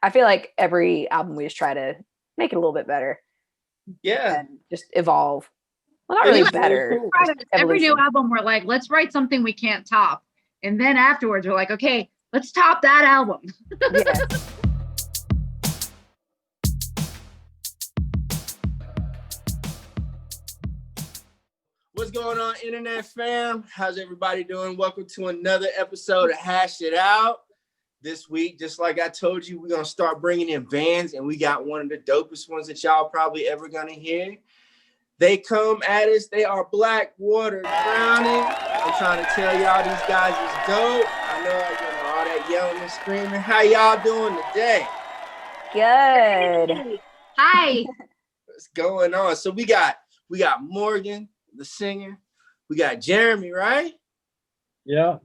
I feel like every album we just try to make it a little bit better Yeah. and just evolve. Well, not It really is really better, cool. just Every new evolution. album, we're like, let's write something we can't top. And then afterwards, we're like, okay, let's top that album. Yes. What's going on, internet fam? How's everybody doing? Welcome to another episode of Hash It Out. This week, just like I told you, we're going to start bringing in bands, and we got one of the dopest ones that y'all probably ever going to hear. They come at us. They are Blackwater Drowning. I'm trying to tell y'all these guys is dope. I know all that yelling and screaming. How y'all doing today? Good. Hi. What's going on? So we got Morgan, the singer. We got Jeremy, right? Yeah.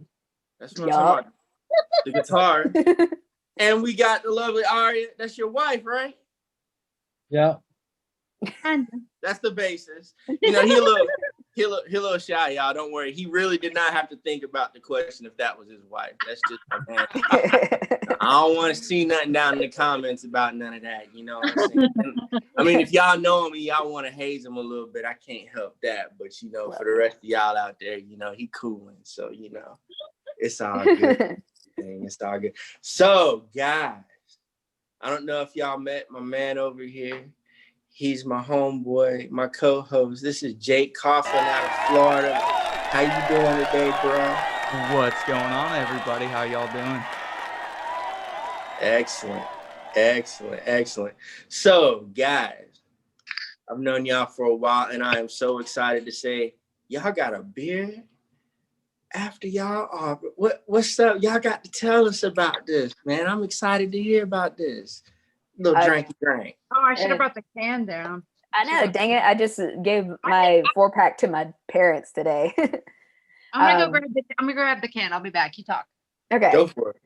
That's what I'm talking about. The guitar. And we got the lovely Aria. That's your wife, right? Yeah. That's the bassist. You know, he a little shy, y'all. Don't worry. He really did not have to think about the question if that was his wife. That's just my man. I don't want to see nothing down in the comments about none of that. You know what I'm saying? I mean, if y'all know him and y'all want to haze him a little bit, I can't help that. But, you know, for the rest of y'all out there, you know, he cooling. So, you know, it's all good. It's all good. So, guys, I don't know if y'all met my man over here. He's my homeboy, my co-host. This is Jake Coughlin out of Florida. How you doing today, bro? What's going on, everybody? How y'all doing? Excellent. So, guys, I've known y'all for a while, and I am so excited to say, y'all got a beer after y'all are. What's up? Y'all got to tell us about this, man. I'm excited to hear about this. Little dranky drink. Oh, I should have brought the can down. I know, dang it. I just gave my 4-pack to my parents today. I'm gonna grab the can. I'll be back. You talk. Okay. Go for it.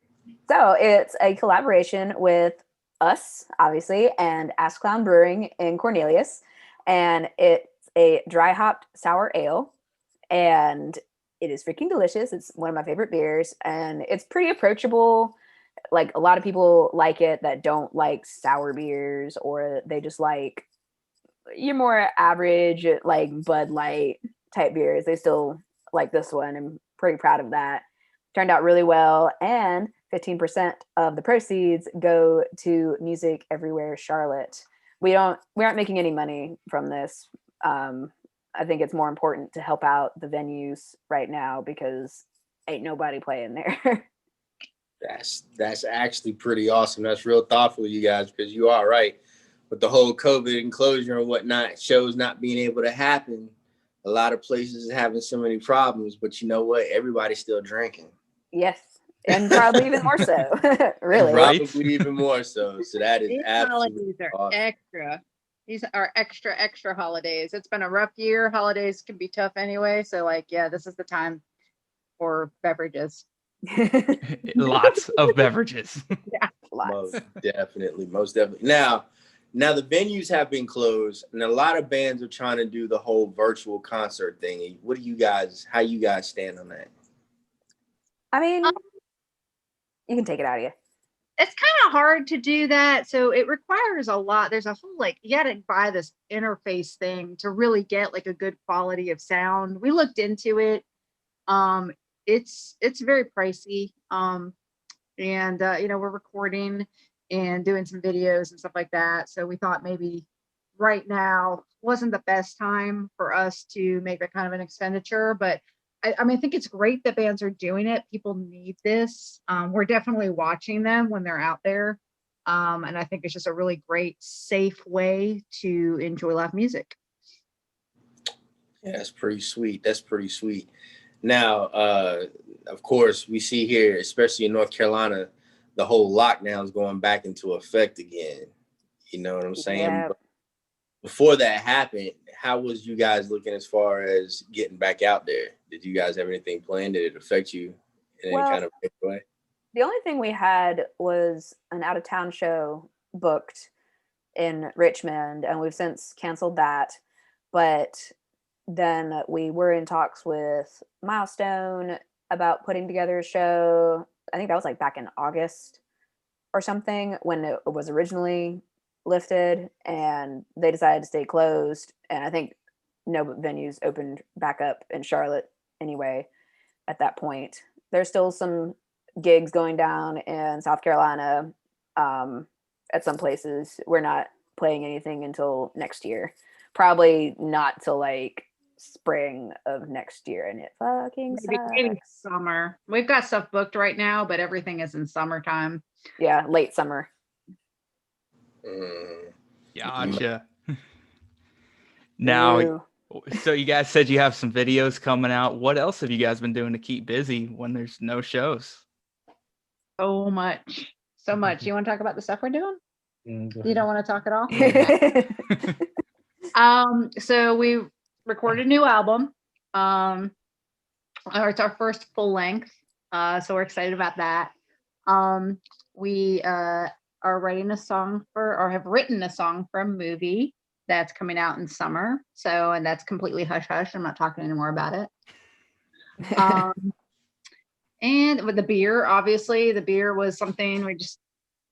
So it's a collaboration with us, obviously, and Ask Clown Brewing in Cornelius. And it's a dry hopped sour ale. And it is freaking delicious. It's one of my favorite beers. And it's pretty approachable. Like, a lot of people like it that don't like sour beers, or they just like your more average, like Bud Light type beers. They still like this one. I'm pretty proud of that. Turned out really well. And 15% of the proceeds go to Music Everywhere Charlotte. We aren't making any money from this. I think it's more important to help out the venues right now because ain't nobody playing there. That's actually pretty awesome. That's real thoughtful of you guys, because you are right. With the whole COVID enclosure and whatnot, shows not being able to happen, a lot of places are having so many problems. But you know what? Everybody's still drinking. Yes. And probably even more so. Really. Right. Probably even more so. So that is These absolutely holidays are awesome. extra. These are extra holidays. It's been a rough year. Holidays can be tough anyway. So, like, yeah, this is the time for beverages. Lots of beverages. Yeah. Lots. Most definitely. Now the venues have been closed, and a lot of bands are trying to do the whole virtual concert thing. How you guys stand on that? I mean, you can take it out of you. It's kind of hard to do that. So it requires a lot. There's a whole, like, you got to buy this interface thing to really get like a good quality of sound. We looked into it. It's very pricey. And you know, we're recording and doing some videos and stuff like that. So we thought maybe right now wasn't the best time for us to make that kind of an expenditure, but I mean, I think it's great that bands are doing it. People need this. We're definitely watching them when they're out there. And I think it's just a really great, safe way to enjoy live music. Yeah, that's pretty sweet. Now, of course, we see here, especially in North Carolina, the whole lockdown is going back into effect again. You know what I'm saying? Yeah. But before that happened, how was you guys looking as far as getting back out there? Did you guys have anything planned? Did it affect you in any kind of way? The only thing we had was an out-of-town show booked in Richmond, and we've since canceled that. But then we were in talks with Milestone about putting together a show. I think that was like back in August. or something when it was originally lifted, and they decided to stay closed. And I think no venues opened back up in Charlotte anyway at that point. There's still some gigs going down in South Carolina at some places. We're not playing anything until next year. Probably not till like spring of next year, and it fucking Maybe sucks. summer. We've got stuff booked right now, but everything is in summertime. Yeah, late summer. Gotcha. Now, Ooh. so you guys said you have some videos coming out. What else have you guys been doing to keep busy when there's no shows? So much. So much. You want to talk about the stuff we're doing? You don't want to talk at all? So we recorded a new album. It's our first full length. So we're excited about that. We are writing a song or have written a song for a movie that's coming out in summer. So, and that's completely hush hush. I'm not talking anymore about it. And with the beer, obviously the beer was something we're just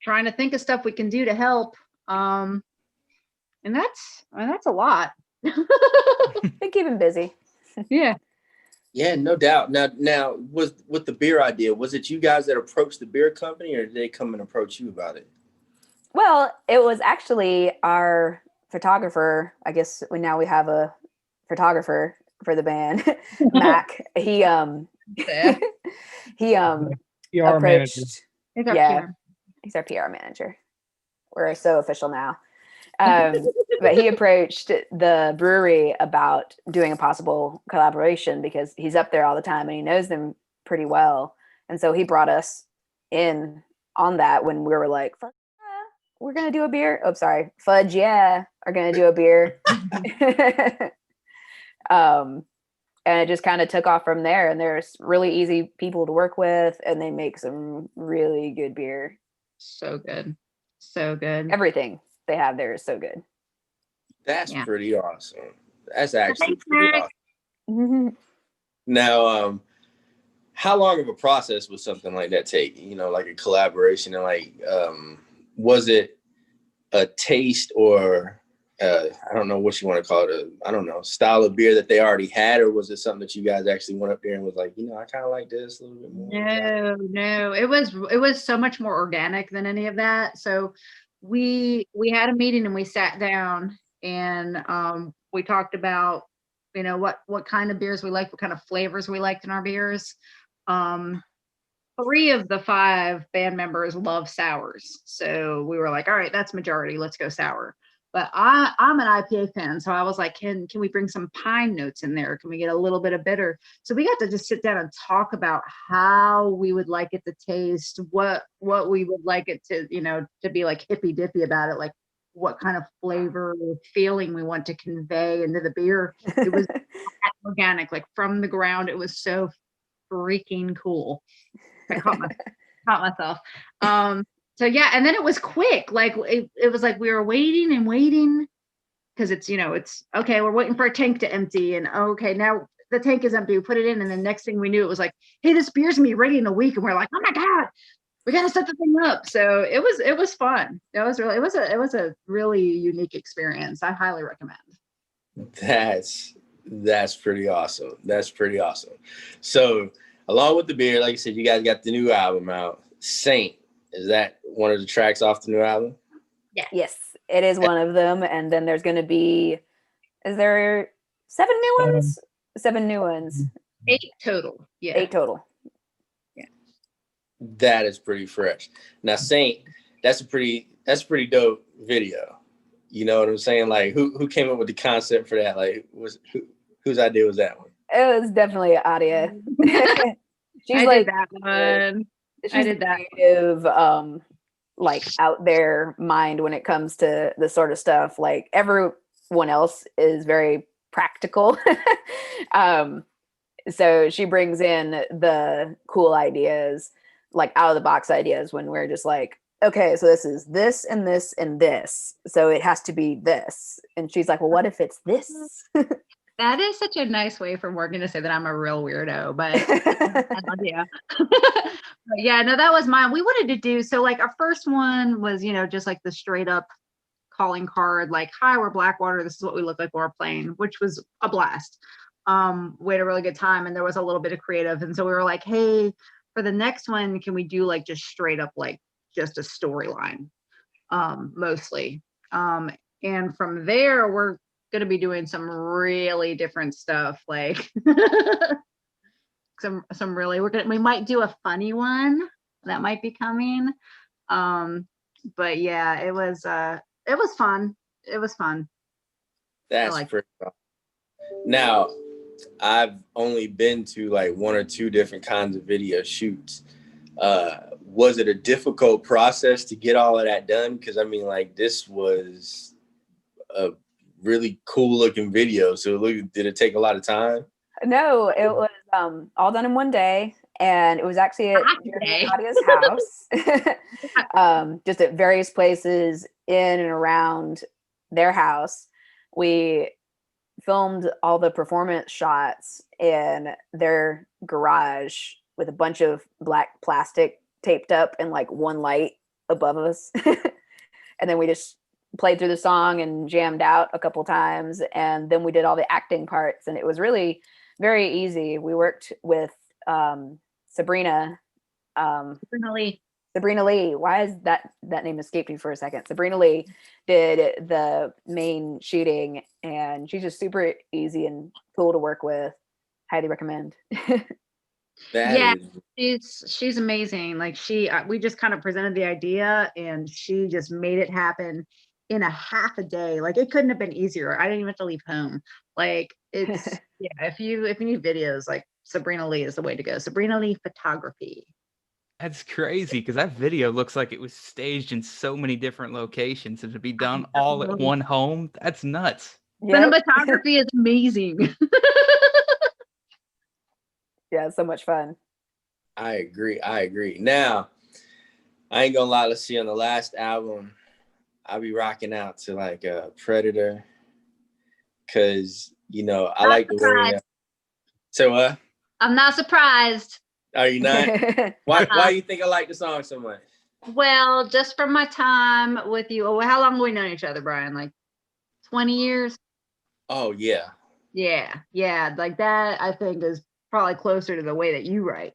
trying to think of stuff we can do to help. And that's a lot. Been keeping busy. Yeah. Yeah, no doubt. Now, with the beer idea, was it you guys that approached the beer company, or did they come and approach you about it? Well, it was actually our photographer. I guess we have a photographer for the band, Mac. He Yeah. he PR manager. approached. It's our Yeah, PR. he's our PR manager. We're so official now. But he approached the brewery about doing a possible collaboration because he's up there all the time and he knows them pretty well. And so he brought us in on that when we were like, "Fuck yeah, we're going to do a beer." Oh, sorry. Fudge, yeah, are going to do a beer. And it just kind of took off from there. And there's really easy people to work with, and they make some really good beer. So good. So good. Everything they have there is so good. That's Yeah. pretty awesome. That's actually Thanks, pretty Mac. awesome. Now, how long of a process would something like that take? You know, like a collaboration, and like, was it a taste or I don't know what you want to call it, I don't know, style of beer that they already had, or was it something that you guys actually went up there and was like, you know, I kind of like this a little bit more? No, it was so much more organic than any of that. So we had a meeting and we sat down and we talked about, you know, what kind of beers we like, what kind of flavors we liked in our beers. 3 of the 5 band members love sours. So we were like, all right, that's majority, let's go sour. But I'm an IPA fan, so I was like, can we bring some pine notes in there? Can we get a little bit of bitter? So we got to just sit down and talk about how we would like it to taste, what we would like it to, you know, to be like hippy dippy about it, like what kind of flavor or feeling we want to convey into the beer. It was organic, like from the ground. It was so freaking cool. I caught myself. So yeah, and then it was quick. Like it was like we were waiting and waiting because it's, you know, it's okay, we're waiting for a tank to empty, and okay, now the tank is empty. We put it in, and the next thing we knew, it was like, hey, this beer's gonna be ready in a week, and we're like, oh my god, we gotta set the thing up. So it was fun. It was a really unique experience. I highly recommend. That's pretty awesome. That's pretty awesome. So along with the beer, like I said, you guys got the new album out, Saint. Is that one of the tracks off the new album? Yeah. Yes, it is one of them. And then there's going to be, is there 7 new ones? 7 new ones. 8 total. Yeah. 8 total. Yeah. That is pretty fresh. Now, Saint, that's a pretty dope video. You know what I'm saying? Like, who came up with the concept for that? Like, whose idea was that one? It was definitely Aria. She's I like did that one. I did that creative, like out there mind when it comes to this sort of stuff. Like everyone else is very practical. So she brings in the cool ideas, like out of the box ideas, when we're just like, okay, so this is this and this and this. So it has to be this. And she's like, well, what if it's this? That is such a nice way for Morgan to say that I'm a real weirdo, but yeah. But yeah, no, that was mine. We wanted to do, so like our first one was, just like the straight up calling card, like, hi, we're Blackwater. This is what we look like when we're playing, which was a blast. We had a really good time and there was a little bit of creative. And so we were like, hey, for the next one, can we do like just straight up, like just a storyline, mostly. And from there, we're going to be doing some really different stuff, like some really, we might do a funny one that might be coming. But yeah, it was fun. It was fun. That's pretty fun. Now, I've only been to like one or two different kinds of video shoots. Was it a difficult process to get all of that done? Because I mean, like, this was a really cool looking video. So did it take a lot of time? No, it was all done in one day, and it was actually at Aria's house, just at various places in and around their house. We filmed all the performance shots in their garage with a bunch of black plastic taped up and like one light above us. And then we just played through the song and jammed out a couple times, and then we did all the acting parts, and it was really very easy. We worked with Sabrina Lee. Why is that name escaped me for a second? Sabrina Lee did the main shooting, and she's just super easy and cool to work with. Highly recommend. She's amazing. Like we just kind of presented the idea and she just made it happen in a half a day. Like it couldn't have been easier. I didn't even have to leave home. Like it's if you need videos, like Sabrina Lee is the way to go. Sabrina Lee Photography. That's crazy because that video looks like it was staged in so many different locations and to be done all at one home. That's nuts. Cinematography is amazing. Yeah, it's so much fun. I agree. Now, I ain't gonna lie, let's see, on the last album, I'll be rocking out to like Predator. Cause I like the way. So what? I'm not surprised. Are you not? Why do you think I like the song so much? Well, just from my time with you. Oh, how long have we known each other, Brian? Like 20 years? Oh yeah. Yeah. Like that, I think, is probably closer to the way that you write.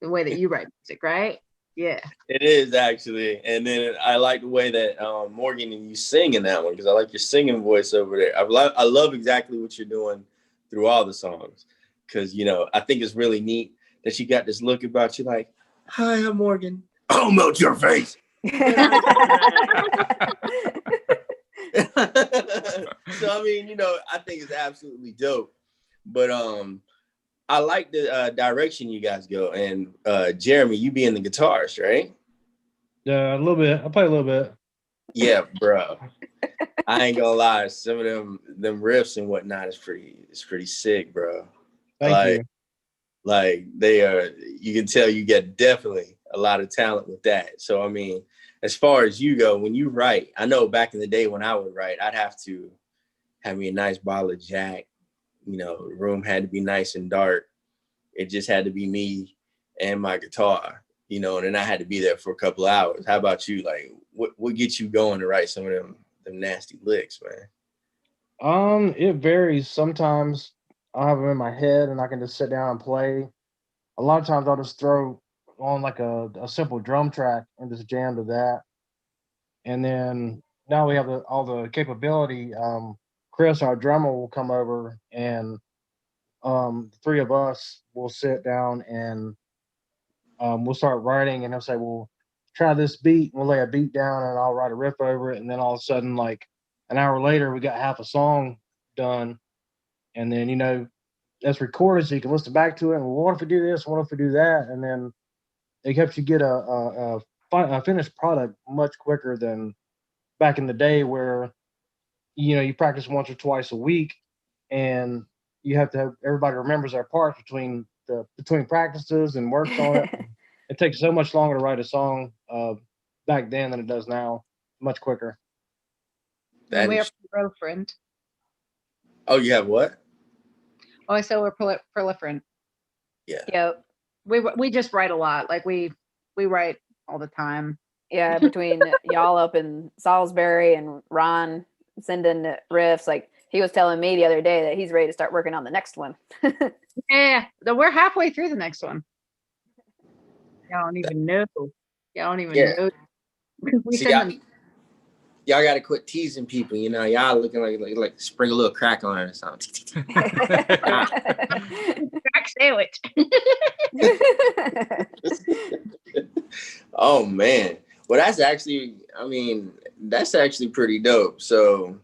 The way that you write music, right? Yeah. It is actually. And then I like the way that Morgan and you sing in that one, because I like your singing voice over there. I love exactly what you're doing through all the songs. Because, I think it's really neat that you got this look about you like, hi, I'm Morgan. I'll melt your face. So, I mean, I think it's absolutely dope. But I like the direction you guys go. And Jeremy, you being the guitarist, right? Yeah, a little bit. I play a little bit. Yeah, bro. I ain't gonna lie. Some of them riffs and whatnot is pretty sick, bro. Thank you. Like they are, you can tell you get definitely a lot of talent with that. So, I mean, as far as you go, when you write, I know back in the day when I would write, I'd have to have me a nice bottle of Jack. The room had to be nice and dark. It just had to be me and my guitar, and then I had to be there for a couple of hours. How about you? Like, what gets you going to write some of them nasty licks, man? It varies. Sometimes I'll have them in my head and I can just sit down and play. A lot of times I'll just throw on like a simple drum track and just jam to that. And then now we have all the capability. Chris, our drummer, will come over and three of us will sit down and we'll start writing, and he'll say, well, try this beat. We'll lay a beat down and I'll write a riff over it. And then all of a sudden, like an hour later, we got half a song done. And then, that's recorded so you can listen back to it. And what if we do this? What if we do that? And then it helps you get a finished product much quicker than back in the day where, you practice once or twice a week and you have to have everybody remembers their parts between practices and works on it. It takes so much longer to write a song back then than it does now. Much quicker. And we have a girlfriend. Oh, you have what? Oh, so we're proliferant. Yeah. Yep. We just write a lot. Like we write all the time. Yeah, between y'all up in Salisbury and Ron sending riffs, like he was telling me the other day that he's ready to start working on the next one. Yeah, we're halfway through the next one. Y'all don't even know. Y'all don't even know. We See, send them. Y'all got to quit teasing people. You know, y'all looking like spring a little crack on it or something. Crack sandwich. Oh man. Well, that's actually pretty dope. So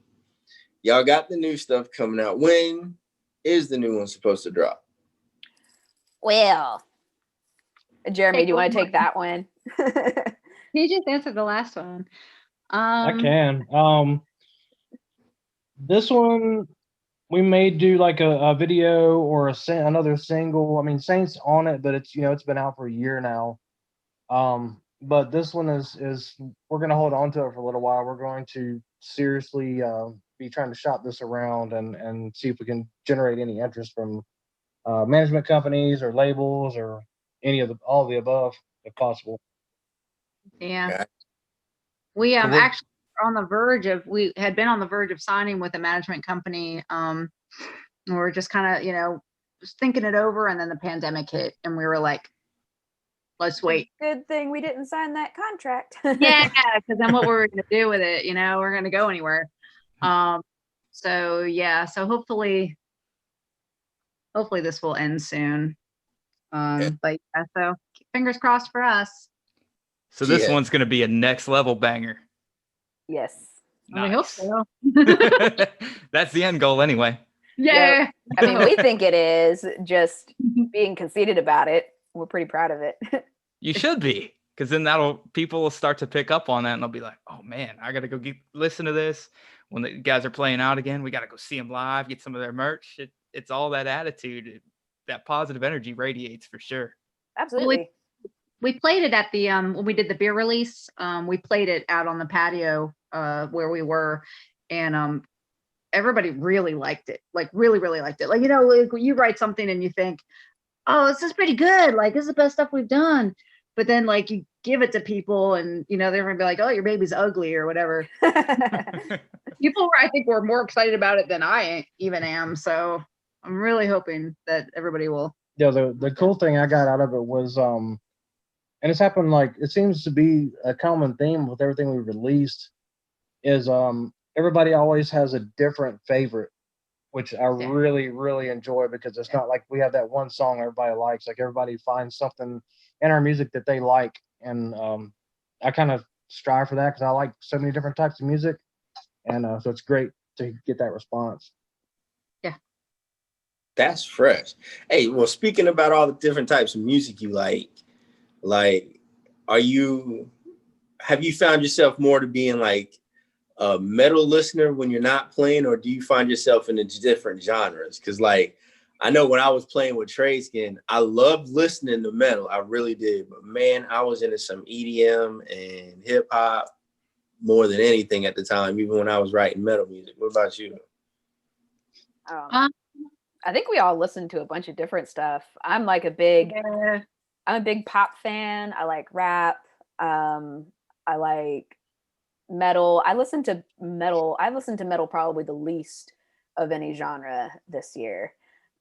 y'all got the new stuff coming out. When is the new one supposed to drop? Well, Jeremy, do you want to take that one? He just answered the last one. I can. This one we may do like a video or another single. I mean, Saint's on it, but it's it's been out for a year now. But this one is we're gonna hold on to it for a little while. We're going to seriously be trying to shop this around and see if we can generate any interest from management companies or labels or all of the above if possible. Yeah. Okay. We So actually we had been on the verge of signing with a management company. And we were just kind of, just thinking it over, and then the pandemic hit and we were like, let's wait. Good thing we didn't sign that contract. Yeah, because then what were we gonna do with it? We're gonna go anywhere. So yeah, so hopefully this will end soon. But yeah, so fingers crossed for us. So this one's gonna be a next level banger. Yes. I hope so. That's the end goal anyway. Yeah. Yep. I mean, we think it is. Just being conceited about it, we're pretty proud of it. You should be, because then people will start to pick up on that, and they'll be like, "Oh man, I gotta go listen to this." When the guys are playing out again, we gotta go see them live, get some of their merch. It's all that attitude, that positive energy radiates for sure. Absolutely. We played it at the when we did the beer release. We played it out on the patio where we were, and everybody really liked it. Like really, really liked it. Like like you write something and you think, oh, this is pretty good. Like this is the best stuff we've done. But then like you give it to people and they're gonna be like, oh, your baby's ugly or whatever. People I think were more excited about it than I even am. So I'm really hoping that everybody will. Yeah, the cool thing I got out of it was and it's happened, like it seems to be a common theme with everything we released, is everybody always has a different favorite, which I really, really enjoy, because it's not like we have that one song everybody likes. Like everybody finds something in our music that they like, and I kind of strive for that because I like so many different types of music, and so it's great to get that response. Yeah, that's fresh. Hey, well, speaking about all the different types of music you like have you found yourself more to being like a metal listener when you're not playing, or do you find yourself in the different genres? Because like I know when I was playing with Tradeskin, I loved listening to metal. I really did. But man, I was into some EDM and hip hop more than anything at the time, even when I was writing metal music. What about you? I think we all listen to a bunch of different stuff. I'm like a big pop fan. I like rap. I like metal. I listened to metal probably the least of any genre this year.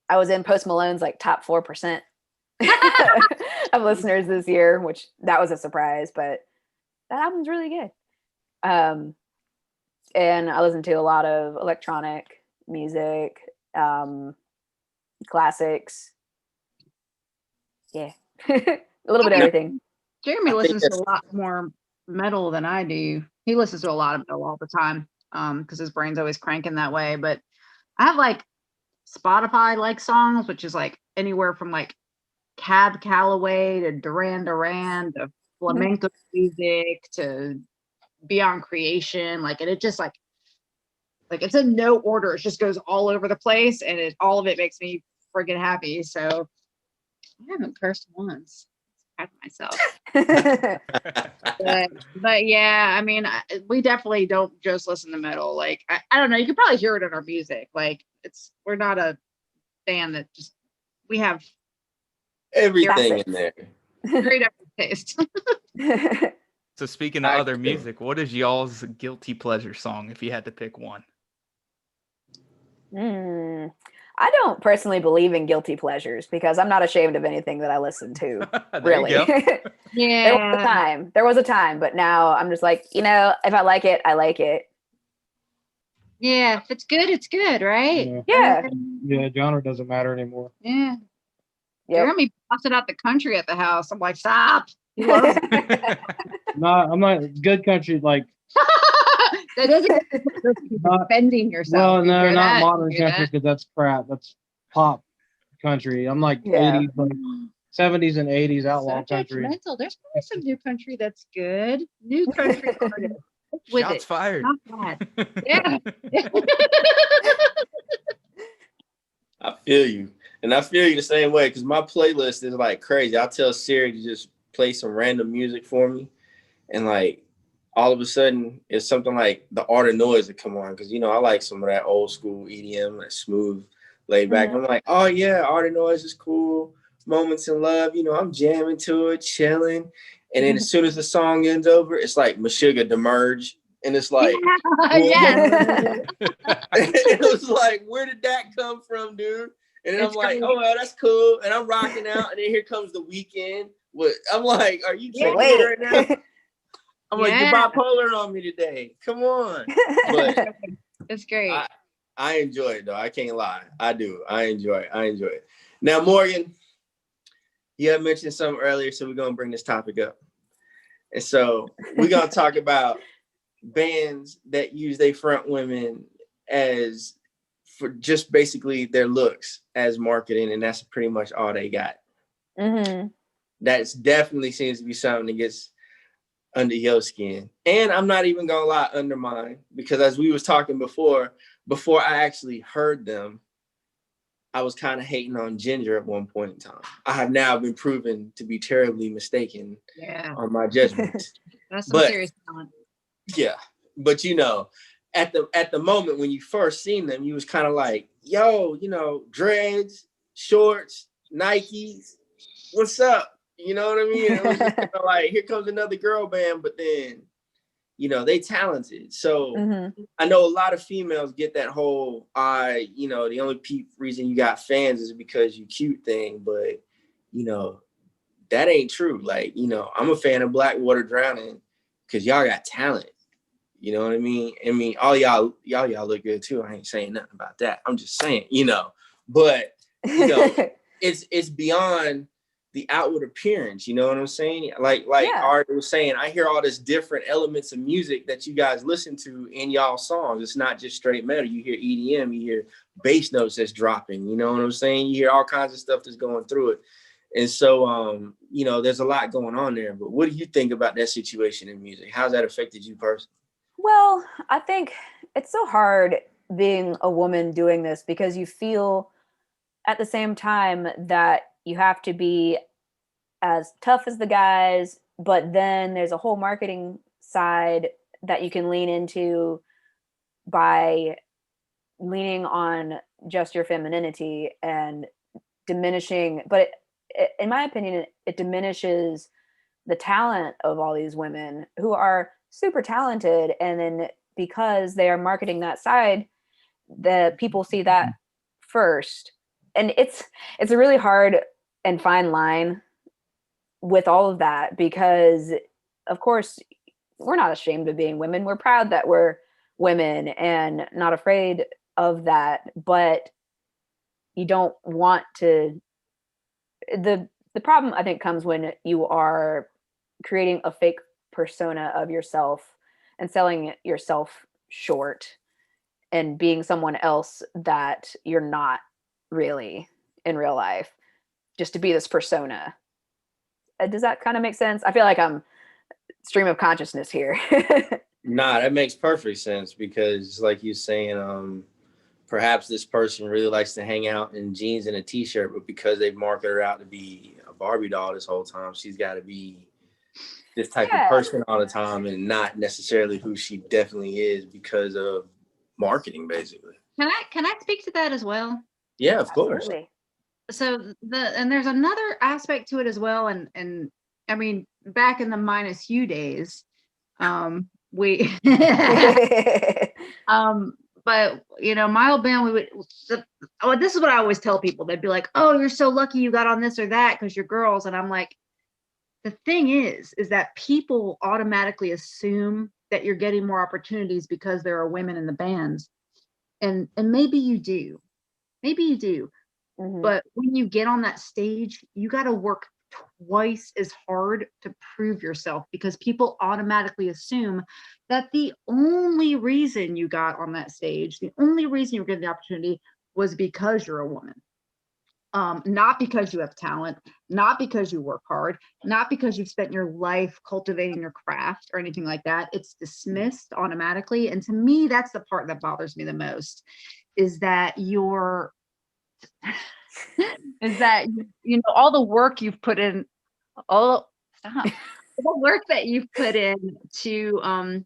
I was in Post Malone's like top 4% of listeners this year, which that was a surprise, but that album's really good. And I listen to a lot of electronic music, classics. Yeah. A little bit of everything. Jeremy listens to a lot more metal than I do. He listens to a lot of metal all the time because his brain's always cranking that way. But I have like Spotify like songs, which is like anywhere from like Cab Calloway to Duran Duran to flamenco music to Beyond Creation. Like, and it just like it's in no order. It just goes all over the place, and all of it makes me freaking happy. So I haven't cursed once. Proud of myself. but yeah, I mean, we definitely don't just listen to metal. Like I don't know, you can probably hear it in our music. Like we're not a band that just we have Everything in there. great taste. So speaking of other music, what is y'all's guilty pleasure song if you had to pick one? I don't personally believe in guilty pleasures because I'm not ashamed of anything that I listen to. Really. Yeah. There was a time, but now I'm just like, if I like it, I like it. Yeah, if it's good, it's good, right? Yeah. Yeah, genre doesn't matter anymore. Yeah. Yep. They're gonna be busting out the country at the house. I'm like, stop. I'm not good country like. That isn't defending yourself. Well, no, not modern country because that's crap. That's pop country. I'm like 80s, like 70s and 80s outlaw country. Judgmental. There's probably some new country that's good. New country artists. Shots fired. Not bad. Yeah. I feel you. And I feel you the same way because my playlist is like crazy. I'll tell Siri to just play some random music for me. And like all of a sudden it's something like the Art of Noise that come on. Because, I like some of that old school EDM, that smooth, laid back. I'm like, oh yeah, Art of Noise is cool. Moments in Love, I'm jamming to it, chilling. And then as soon as the song ends over, it's like Meshuggah Demerge. And it's like, it was like, where did that come from, dude? And then I'm like, oh, well, that's cool. And I'm rocking out. And then here comes The Weeknd. I'm like, are you kidding me right now? I'm like, you're bipolar on me today. Come on. But it's great. I enjoy it, though. I can't lie. I do. I enjoy it. Now, Morgan, you had mentioned something earlier, so we're going to bring this topic up. And so we're going to talk about bands that use their front women as for just basically their looks as marketing, and that's pretty much all they got. That's definitely seems to be something that gets under your skin. And I'm not even gonna lie, under mine, because as we was talking before I actually heard them, I was kind of hating on Ginger at one point in time. I have now been proven to be terribly mistaken on my judgment. That's some serious talent. Yeah, but at the moment when you first seen them, you was kind of like, yo, dreads, shorts, Nikes, what's up? You know what I mean? It was just kind of like, here comes another girl band, but then, they talented. So I know a lot of females get that whole, the only reason you got fans is because you cute thing, but, that ain't true. Like, I'm a fan of Blackwater Drowning because y'all got talent. You know what I mean? I mean, all y'all look good too. I ain't saying nothing about that. I'm just saying, but it's beyond the outward appearance. You know what I'm saying? Like Aria was saying, I hear all this different elements of music that you guys listen to in y'all songs. It's not just straight metal. You hear EDM, you hear bass notes that's dropping. You know what I'm saying? You hear all kinds of stuff that's going through it. And so, there's a lot going on there. But what do you think about that situation in music? How's that affected you personally? Well, I think it's so hard being a woman doing this because you feel at the same time that you have to be as tough as the guys, but then there's a whole marketing side that you can lean into by leaning on just your femininity and diminishing, but in my opinion, it diminishes the talent of all these women who are super talented. And then because they are marketing that side, the people see that first. And it's a really hard and fine line with all of that, because of course we're not ashamed of being women. We're proud that we're women and not afraid of that. But you don't want to, the problem I think comes when you are creating a fake persona of yourself and selling yourself short and being someone else that you're not really in real life, just to be this persona. Does that kind of make sense? I feel like I'm stream of consciousness here. Nah, that makes perfect sense, because like you're saying, perhaps this person really likes to hang out in jeans and a t-shirt, but because they market her out to be a Barbie doll this whole time, she's got to be this type of person all the time, and not necessarily who she definitely is because of marketing, basically. Can I speak to that as well? Yeah, of course. Absolutely. So and there's another aspect to it as well. And I mean, back in the minus U days, we but you know, my old band, this is what I always tell people. They'd be like, oh, you're so lucky you got on this or that because you're girls. And I'm like, the thing is that people automatically assume that you're getting more opportunities because there are women in the bands. And maybe you do. Mhm. But when you get on that stage, you got to work twice as hard to prove yourself, because people automatically assume that the only reason you got on that stage, the only reason you were given the opportunity, was because you're a woman. Not because you have talent, not because you work hard, not because you've spent your life cultivating your craft or anything like that. It's dismissed automatically. And to me, that's the part that bothers me the most, is that is that, you know, all the work you've put in, all the work that you've put in to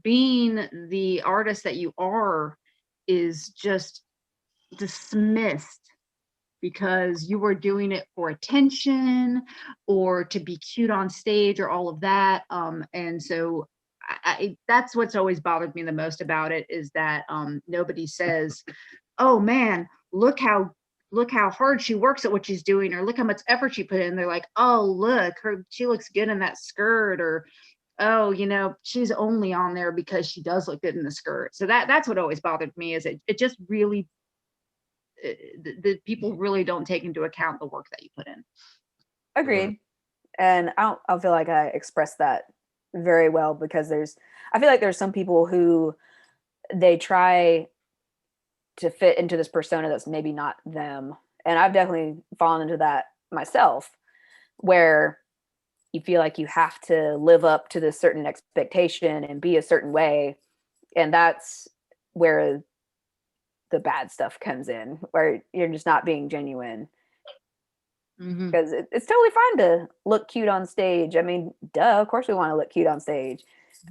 being the artist that you are is just dismissed because you were doing it for attention or to be cute on stage or all of that. And so that's what's always bothered me the most about it, is that nobody says, oh man, look how hard she works at what she's doing, or look how much effort she put in. They're like, oh, look, she looks good in that skirt, or oh, you know, she's only on there because she does look good in the skirt. So that's what always bothered me, is it just really, the people really don't take into account the work that you put in. Agreed. And I feel like I expressed that very well, because I feel like there's some people who they try to fit into this persona that's maybe not them. And I've definitely fallen into that myself, where you feel like you have to live up to this certain expectation and be a certain way. And that's where the bad stuff comes in, where you're just not being genuine. Because it's totally fine to look cute on stage. I mean, duh, of course we want to look cute on stage.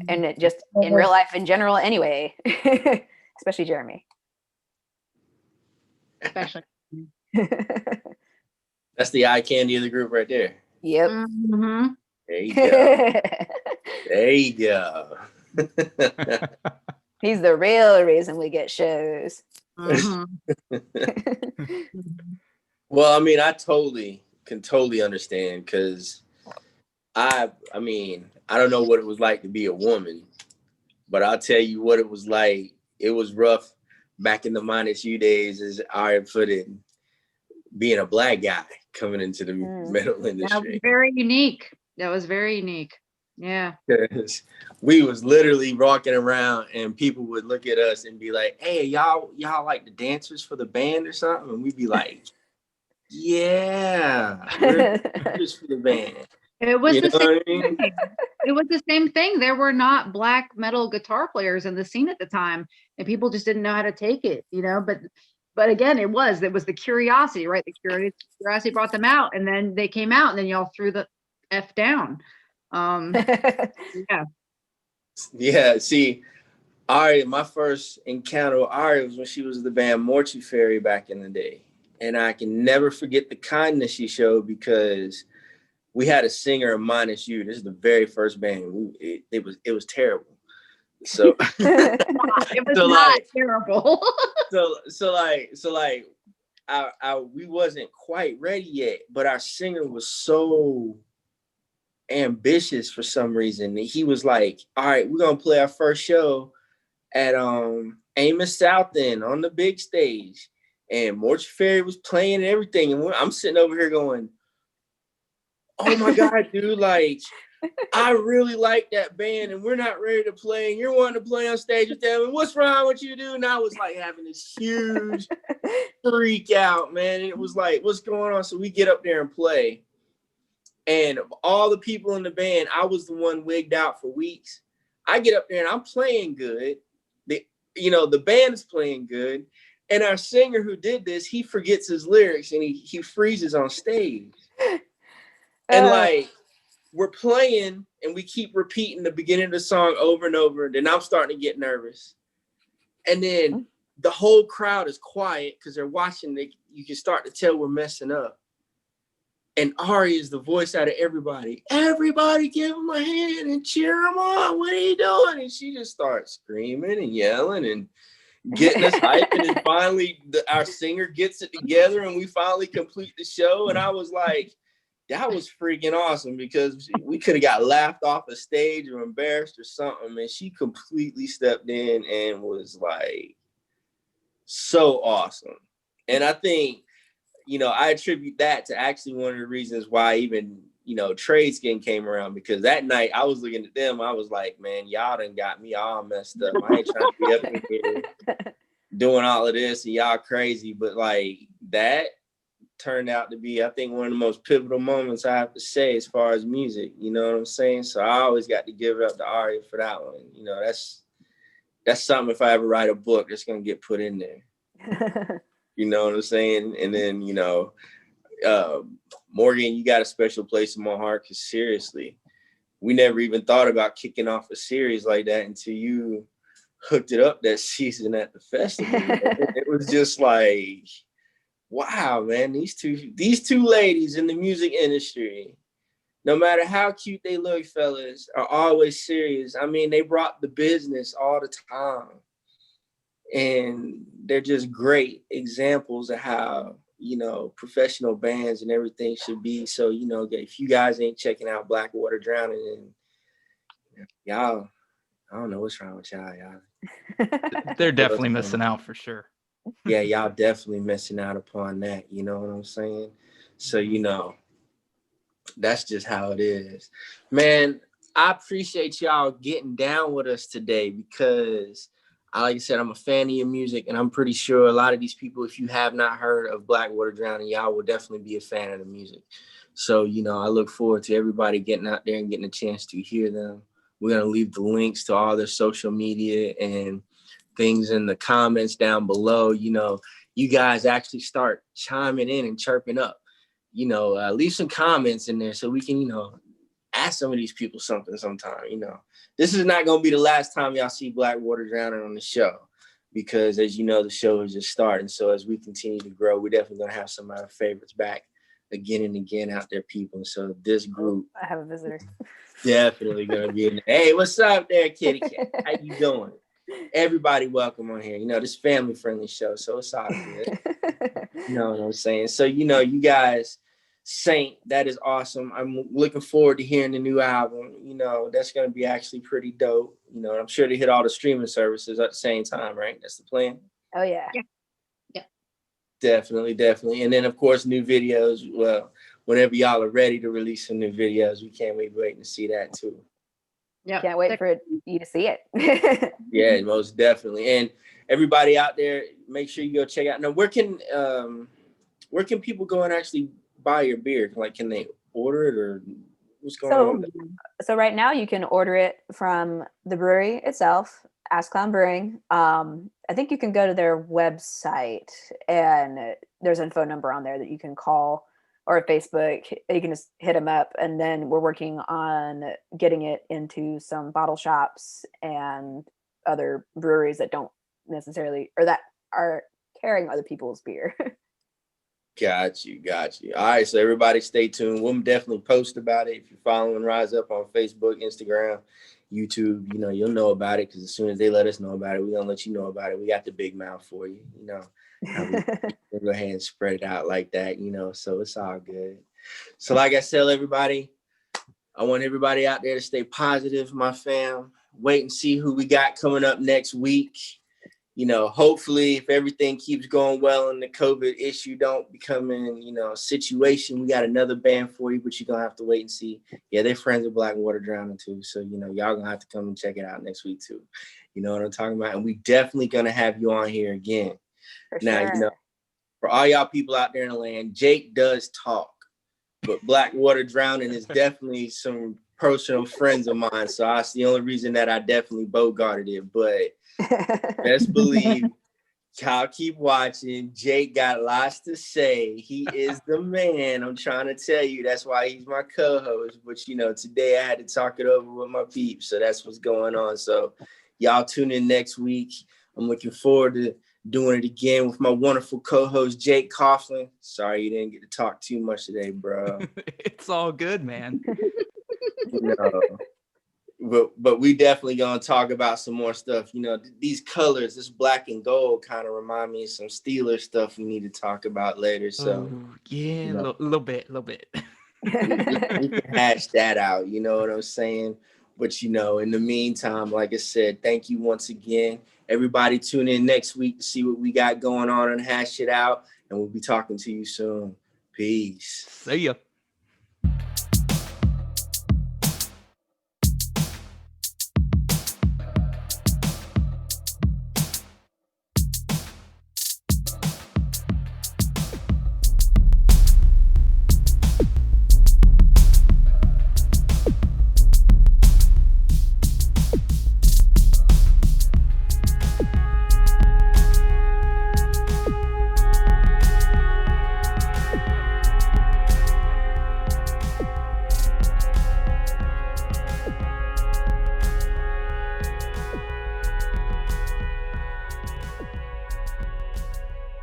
And it just in real life in general anyway, especially Jeremy. Especially. That's the eye candy of the group right there. Yep. Mm-hmm. There you go. There you go. He's the real reason we get shows. Mm-hmm. Well, I mean, I can totally understand, because I mean, I don't know what it was like to be a woman, but I'll tell you what it was like. It was rough back in the minus U days, as Aria put it, being a black guy coming into the metal industry. That was very unique. Yeah. We was literally walking around and people would look at us and be like, hey, y'all like the dancers for the band or something? And we'd be like, yeah, we're dancers for the band. It was the same thing. It was the same thing. There were not black metal guitar players in the scene at the time, and people just didn't know how to take it, you know. But again, it was the curiosity, right? The curiosity brought them out, and then they came out, and then y'all threw the F down. Yeah. See, Aria, my first encounter with Aria was when she was the band Mortuary back in the day, and I can never forget the kindness she showed, because we had a singer in minus U. This is the very first band. It was terrible. So it was not terrible. we wasn't quite ready yet, but our singer was so ambitious for some reason. He was like, all right, we're gonna play our first show at Amos South End on the big stage. And Mortuary was playing and everything. And I'm sitting over here going, oh my God, dude, like, I really like that band and we're not ready to play and you're wanting to play on stage with them. And what's wrong with you, dude? And I was like having this huge freak out, man. And it was like, what's going on? So we get up there and play. And of all the people in the band, I was the one wigged out for weeks. I get up there and I'm playing good. The band is playing good. And our singer who did this, he forgets his lyrics and he freezes on stage. And like, we're playing and we keep repeating the beginning of the song over and over. Then I'm starting to get nervous. And then the whole crowd is quiet because they're watching. You can start to tell we're messing up. And Aria is the voice out of everybody. Everybody give him a hand and cheer him on. What are you doing? And she just starts screaming and yelling and getting us hyped. And then finally, our singer gets it together and we finally complete the show. And I was like, that was freaking awesome because we could have got laughed off the stage or embarrassed or something. And she completely stepped in and was like, so awesome. And I think, you know, I attribute that to actually one of the reasons why even, you know, Trade Skin came around, because that night I was looking at them. I was like, man, y'all done got me all messed up. I ain't trying to be up in here doing all of this and y'all crazy. But like that turned out to be, I think, one of the most pivotal moments I have to say as far as music. You know what I'm saying? So I always got to give it up to Aria for that one. You know, that's something, if I ever write a book, that's going to get put in there. You know what I'm saying? And then, you know, Morgan, you got a special place in my heart because seriously, we never even thought about kicking off a series like that until you hooked it up that season at the festival. It was just like, wow, man, these two ladies in the music industry, no matter how cute they look, fellas, are always serious. I mean, they brought the business all the time. And they're just great examples of how, you know, professional bands and everything should be. So, you know, if you guys ain't checking out Blackwater Drowning, and y'all, I don't know what's wrong with y'all. They're definitely missing out for sure. Yeah, y'all definitely missing out upon that. You know what I'm saying? So, you know, that's just how it is. Man, I appreciate y'all getting down with us today because, like I said, I'm a fan of your music, and I'm pretty sure a lot of these people, if you have not heard of Blackwater Drowning, y'all will definitely be a fan of the music. So, you know, I look forward to everybody getting out there and getting a chance to hear them. We're going to leave the links to all their social media and things in the comments down below. You know, you guys actually start chiming in and chirping up. You know, leave some comments in there so we can, you know, ask some of these people something sometime. You know, this is not going to be the last time y'all see Blackwater Drowning on the show, because as you know, the show is just starting. So as we continue to grow, we're definitely going to have some of our favorites back again and again out there, people. And so this group, I have a visitor. Definitely going to be in there. Hey, what's up there, kitty cat? How you doing? Everybody welcome on here. You know, this family friendly show, so it's all good. You know what I'm saying? So, you know, you guys, Saint, that is awesome. I'm looking forward to hearing the new album. You know, that's going to be actually pretty dope. You know, I'm sure to hit all the streaming services at the same time, right? That's the plan. Oh yeah. Yeah. Definitely. And then of course, new videos. Well, whenever y'all are ready to release some new videos, we can't wait to see that too. Yeah. Can't wait for you to see it. Yeah, most definitely. And everybody out there, make sure you go check out. Now, where can people go and actually buy your beer? Like, can they order it, or what's going on? So right now you can order it from the brewery itself, Ask Clown Brewing. I think you can go to their website and there's a phone number on there that you can call, or Facebook. You can just hit them up, and then we're working on getting it into some bottle shops and other breweries that don't necessarily, or that are carrying other people's beer. Got you. All right, so everybody stay tuned. We'll definitely post about it. If you're following Ryze-Up on Facebook, Instagram, YouTube, you know, you'll know about it, because as soon as they let us know about it, we're gonna let you know about it. We got the big mouth for you, you know. We'll go ahead and spread it out like that, you know, so it's all good. So like I said, everybody, I want everybody out there to stay positive, my fam. Wait and see who we got coming up next week. You know, hopefully if everything keeps going well and the COVID issue don't become a situation, we got another band for you, but you're going to have to wait and see. Yeah, they're friends with Blackwater Drowning too. So, you know, y'all going to have to come and check it out next week too. You know what I'm talking about? And we definitely going to have you on here again. Now, you know, for all y'all people out there in the land, Jake does talk, but Blackwater Drowning is definitely some personal friends of mine. So that's the only reason that I definitely bogarted it. But best believe y'all keep watching. Jake got lots to say. He is the man. I'm trying to tell you. That's why he's my co-host. But, you know, today I had to talk it over with my peeps. So that's what's going on. So y'all tune in next week. I'm looking forward to Doing it again with my wonderful co-host, Jake Coughlin. Sorry you didn't get to talk too much today, bro. It's all good, man. But we definitely gonna talk about some more stuff. You know, these colors, this black and gold, kind of remind me of some Steelers stuff we need to talk about later. So yeah, a little bit. we can hash that out. You know what I'm saying? But in the meantime, like I said, thank you once again. Everybody tune in next week to see what we got going on and hash it out. And we'll be talking to you soon. Peace. See ya.